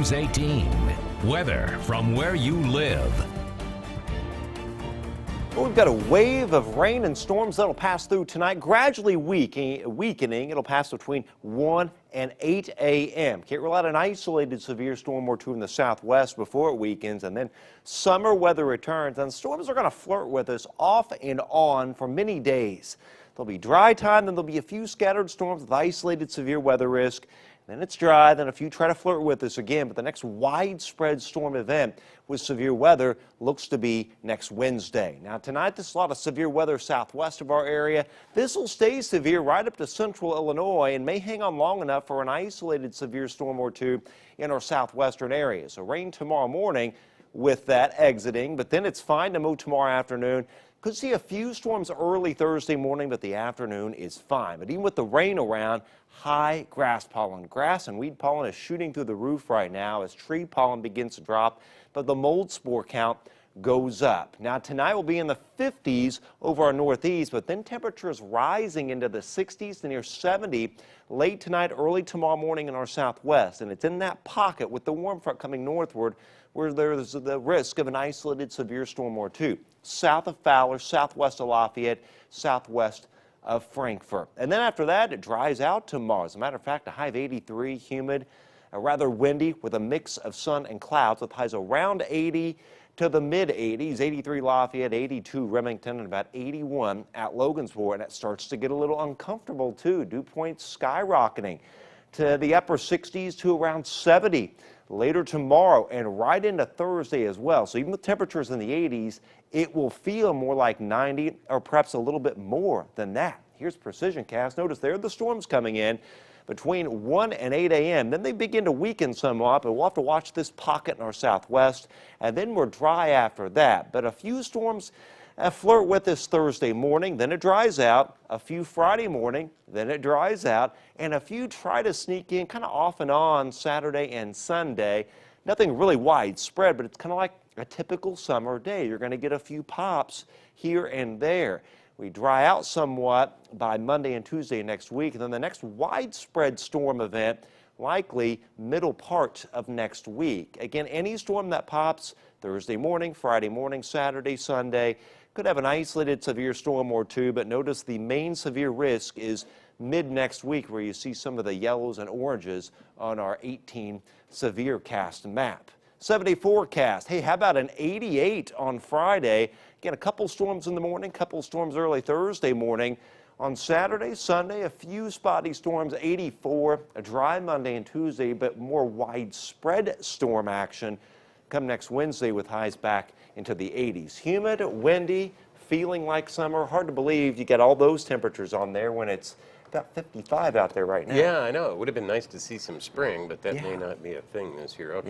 News 18. Weather from where you live. Well, we've got a wave of rain and storms that'll pass through tonight, gradually weakening. It'll pass between 1 and 8 a.m. Can't rule out an isolated severe storm or two in the southwest before it weakens, and then summer weather returns, and storms are going to flirt with us off and on for many days. There'll be dry time, then there'll be a few scattered storms with isolated severe weather risk. Then it's dry, then a few try to flirt with us again, but the next widespread storm event with severe weather looks to be next Wednesday. Now tonight, there's a lot of severe weather southwest of our area. This will stay severe right up to central Illinois and may hang on long enough for an isolated severe storm or two in our southwestern area. So rain tomorrow morning with that exiting, but then it's fine to move tomorrow afternoon. Could see a few storms early Thursday morning, but the afternoon is fine. But even with the rain around, high grass pollen. Grass and weed pollen is shooting through the roof right now as tree pollen begins to drop, but the mold spore count goes up. Now tonight will be in the 50s over our northeast, but then temperatures rising into the 60s to near 70 late tonight, early tomorrow morning in our southwest. And it's in that pocket with the warm front coming northward where there's the risk of an isolated severe storm or two. South of Fowler, southwest of Lafayette, southwest of Frankfort. And then after that, it dries out tomorrow. As a matter of fact, a high of 83, humid, rather windy with a mix of sun and clouds with highs around 80 to the mid 80s. 83 Lafayette, 82 Remington, and about 81 at Logansport. And it starts to get a little uncomfortable too. Dew points skyrocketing to the upper 60s to around 70 later tomorrow and right into Thursday as well. So even with temperatures in the 80s, it will feel more like 90 or perhaps a little bit more than that. Here's Precision Cast. Notice there are the storms coming in between 1 and 8 a.m. Then they begin to weaken somewhat, but we'll have to watch this pocket in our southwest, and then we're dry after that. But a few storms flirt with us Thursday morning, then it dries out. A few Friday morning, then it dries out. And a few try to sneak in kind of off and on Saturday and Sunday. Nothing really widespread, but it's kind of like a typical summer day. You're going to get a few pops here and there. We dry out somewhat by Monday and Tuesday next week. And then the next widespread storm event likely middle part of next week. Again, any storm that pops Thursday morning, Friday morning, Saturday, Sunday, could have an isolated severe storm or two, but notice the main severe risk is mid next week where you see some of the yellows and oranges on our 18 severe cast map. 70 forecast. Hey, how about an 88 on Friday? Again, a couple storms in the morning, couple storms early Thursday morning. On Saturday, Sunday, a few spotty storms, 84, a dry Monday and Tuesday, but more widespread storm action come next Wednesday with highs back into the 80s. Humid, windy, feeling like summer. Hard to believe you get all those temperatures on there when it's about 55 out there right now. Yeah, I know. It would have been nice to see some spring, but that may not be a thing this year. Okay. Yeah.